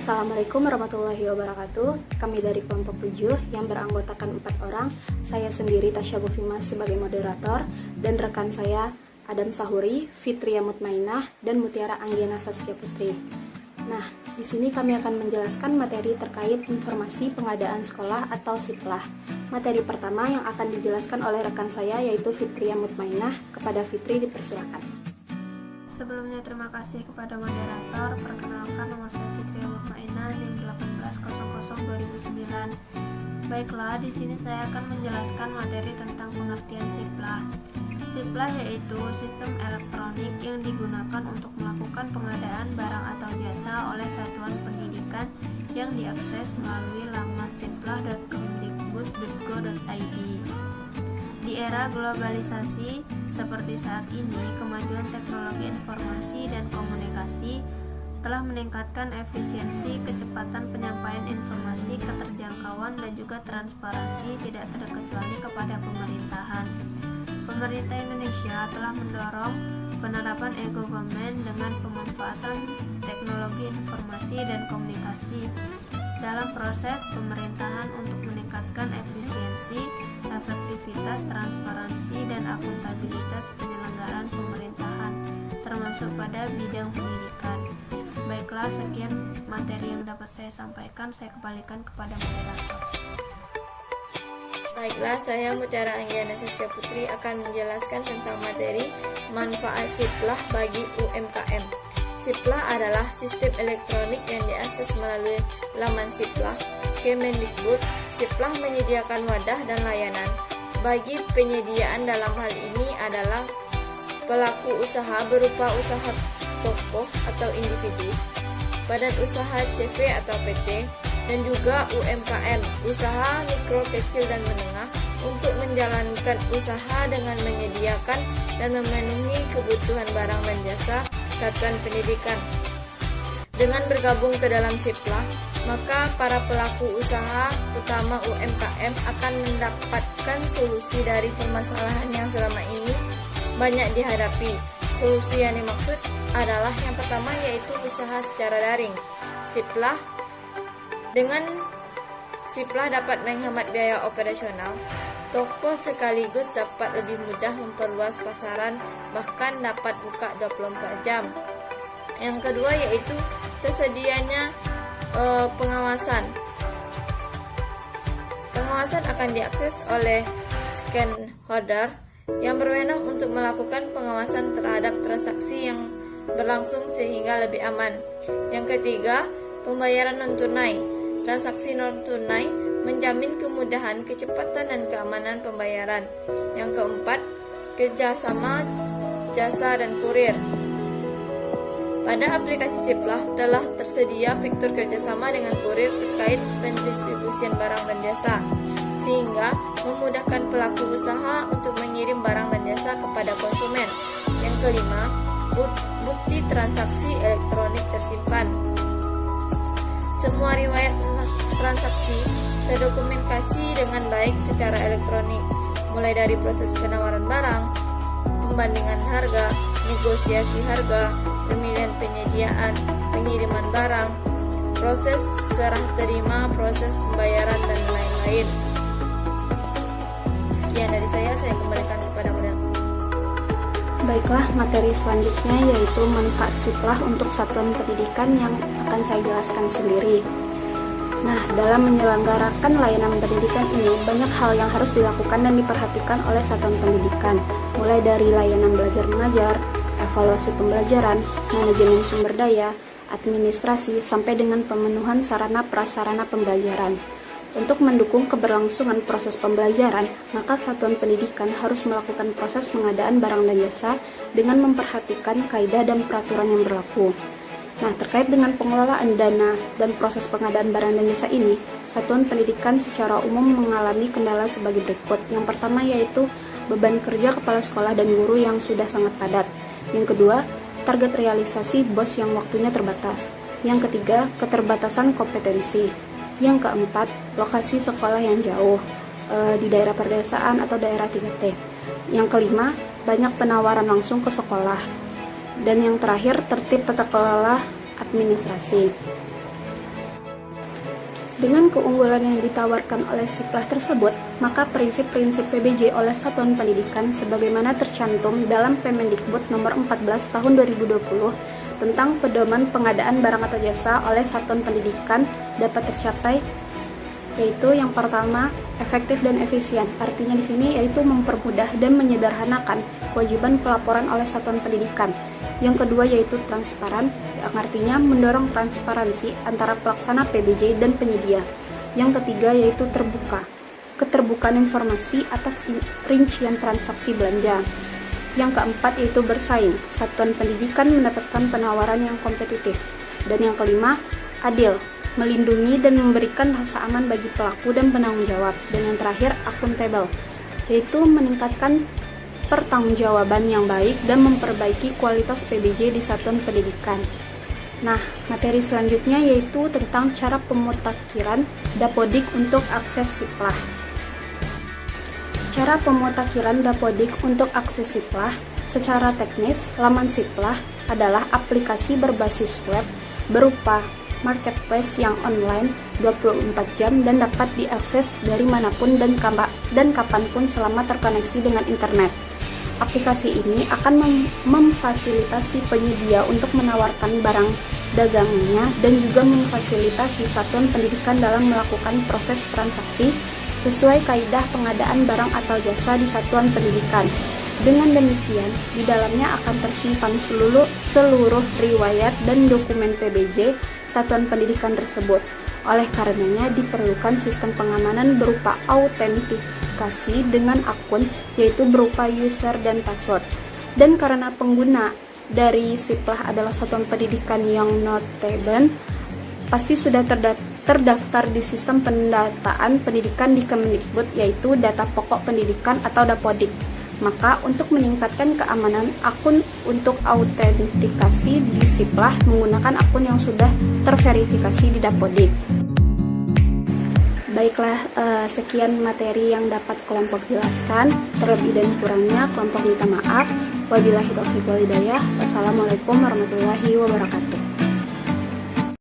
Assalamualaikum warahmatullahi wabarakatuh. Kami dari kelompok 7 yang beranggotakan 4 orang. Saya sendiri Tasya Gufimas sebagai moderator dan rekan saya Adam Sahuri, Fitria Mutmainah, dan Mutiara Anggiana Saskia Putri. Nah, di sini kami akan menjelaskan materi terkait informasi pengadaan sekolah atau SIPLAH. Materi pertama yang akan dijelaskan oleh rekan saya yaitu Fitria Mutmainah. Kepada Fitri dipersilakan. Sebelumnya terima kasih kepada moderator. Perkenalkan, nama saya Fitria Mutmainah, NIM 18000009. Baiklah, di sini saya akan menjelaskan materi tentang pengertian SIPLAH. SIPLAH yaitu sistem elektronik yang digunakan untuk melakukan pengadaan barang atau jasa oleh satuan pendidikan yang diakses melalui laman siplah.kemdikbud.go.id. Di era globalisasi seperti saat ini, kemajuan teknologi informasi dan komunikasi telah meningkatkan efisiensi, kecepatan penyampaian informasi, keterjangkauan, dan juga transparansi tidak terkecuali kepada pemerintahan. Pemerintah Indonesia telah mendorong penerapan e-government dengan pemanfaatan teknologi informasi dan komunikasi dalam proses pemerintahan untuk meningkatkan efisiensi, efektivitas, transparansi, dan akuntabilitas penyelenggaraan pemerintahan, termasuk pada bidang pendidikan. Baiklah, sekian materi yang dapat saya sampaikan. Saya kembalikan kepada moderator. Baiklah, saya Mutiara Anggiana Saskia Putri akan menjelaskan tentang materi manfaat SIPLAH bagi UMKM. SIPLAH adalah sistem elektronik yang diakses melalui laman SIPLAH Kemendikbud. SIPLAH menyediakan wadah dan layanan bagi penyediaan. Dalam hal ini adalah pelaku usaha berupa usaha toko atau individu, badan usaha CV atau PT, dan juga UMKM, usaha mikro, kecil, dan menengah, untuk menjalankan usaha dengan menyediakan dan memenuhi kebutuhan barang dan jasa satuan pendidikan. Dengan bergabung ke dalam SIPLAH, maka para pelaku usaha, utama UMKM, akan mendapatkan solusi dari permasalahan yang selama ini banyak dihadapi. Solusi yang dimaksud adalah yang pertama yaitu usaha secara daring. Dengan SIPLAH dapat menghemat biaya operasional. Toko sekaligus dapat lebih mudah memperluas pasaran, bahkan dapat buka 24 jam. Yang kedua yaitu tersedianya pengawasan. Pengawasan akan diakses oleh stakeholder yang berwenang untuk melakukan pengawasan terhadap transaksi yang berlangsung sehingga lebih aman. Yang ketiga, pembayaran non-tunai. Transaksi non-tunai menjamin kemudahan, kecepatan, dan keamanan pembayaran. Yang keempat, kerjasama jasa dan kurir. Pada aplikasi SIPLAH telah tersedia fitur kerjasama dengan kurir terkait pendistribusian barang dan jasa, sehingga memudahkan pelaku usaha untuk mengirim barang dan jasa kepada konsumen. Yang kelima, bukti transaksi elektronik tersimpan. Semua riwayat transaksi terdokumentasi dengan baik secara elektronik, mulai dari proses penawaran barang, pembandingan harga, negosiasi harga, pemilihan penyediaan, pengiriman barang, proses serah terima, proses pembayaran, dan lain-lain. Sekian dari saya kembalikan kepada moderator. Baiklah, materi selanjutnya yaitu manfaat SIPLAH untuk satuan pendidikan yang akan saya jelaskan sendiri. Nah, dalam menyelenggarakan layanan pendidikan ini, banyak hal yang harus dilakukan dan diperhatikan oleh satuan pendidikan, mulai dari layanan belajar mengajar, evaluasi pembelajaran, manajemen sumber daya, administrasi, sampai dengan pemenuhan sarana prasarana pembelajaran. Untuk mendukung keberlangsungan proses pembelajaran, maka satuan pendidikan harus melakukan proses pengadaan barang dan jasa dengan memperhatikan kaidah dan peraturan yang berlaku. Nah, terkait dengan pengelolaan dana dan proses pengadaan barang dan jasa ini, satuan pendidikan secara umum mengalami kendala sebagai berikut. Yang pertama yaitu beban kerja kepala sekolah dan guru yang sudah sangat padat. Yang kedua, target realisasi BOS yang waktunya terbatas. Yang ketiga, keterbatasan kompetensi. Yang keempat, lokasi sekolah yang jauh di daerah perdesaan atau daerah 3T. Yang kelima, banyak penawaran langsung ke sekolah. Dan yang terakhir, tertib tata kelola administrasi. Dengan keunggulan yang ditawarkan oleh Siplah tersebut, maka prinsip-prinsip PBJ oleh satuan pendidikan sebagaimana tercantum dalam Permendikbud Nomor 14 Tahun 2020 tentang pedoman pengadaan barang atau jasa oleh satuan pendidikan dapat tercapai, yaitu yang pertama, efektif dan efisien. Artinya di sini yaitu mempermudah dan menyederhanakan kewajiban pelaporan oleh satuan pendidikan. Yang kedua yaitu transparan, yang artinya mendorong transparansi antara pelaksana PBJ dan penyedia. Yang ketiga yaitu terbuka, keterbukaan informasi atas rincian transaksi belanja. Yang keempat yaitu bersaing, satuan pendidikan mendapatkan penawaran yang kompetitif. Dan yang kelima, adil, melindungi dan memberikan rasa aman bagi pelaku dan penanggung jawab. Dan yang terakhir, akuntabel, yaitu meningkatkan pertanggungjawaban yang baik dan memperbaiki kualitas PBJ di satuan pendidikan. Nah, materi selanjutnya yaitu tentang cara pemutakhiran Dapodik untuk akses Siplah. Cara pemutakhiran Dapodik untuk akses Siplah secara teknis, laman Siplah adalah aplikasi berbasis web berupa marketplace yang online 24 jam dan dapat diakses dari manapun dan kapanpun selama terkoneksi dengan internet. Aplikasi ini akan memfasilitasi penyedia untuk menawarkan barang dagangannya dan juga memfasilitasi satuan pendidikan dalam melakukan proses transaksi sesuai kaidah pengadaan barang atau jasa di satuan pendidikan. Dengan demikian, di dalamnya akan tersimpan seluruh riwayat dan dokumen PBJ satuan pendidikan tersebut. Oleh karenanya diperlukan sistem pengamanan berupa autentikasi dengan akun, yaitu berupa user dan password. Dan karena pengguna dari Siplah adalah satuan pendidikan yang notabene, pasti sudah terdaftar di sistem pendataan pendidikan di Kemendikbud, yaitu data pokok pendidikan atau Dapodik. Maka untuk meningkatkan keamanan akun untuk autentikasi di Siplah menggunakan akun yang sudah terverifikasi di Dapodik. Baiklah, sekian materi yang dapat kelompok jelaskan. Terlebih dan kurangnya kelompok minta maaf. Wabillahi taufiq wal hidayah. Wassalamualaikum warahmatullahi wabarakatuh.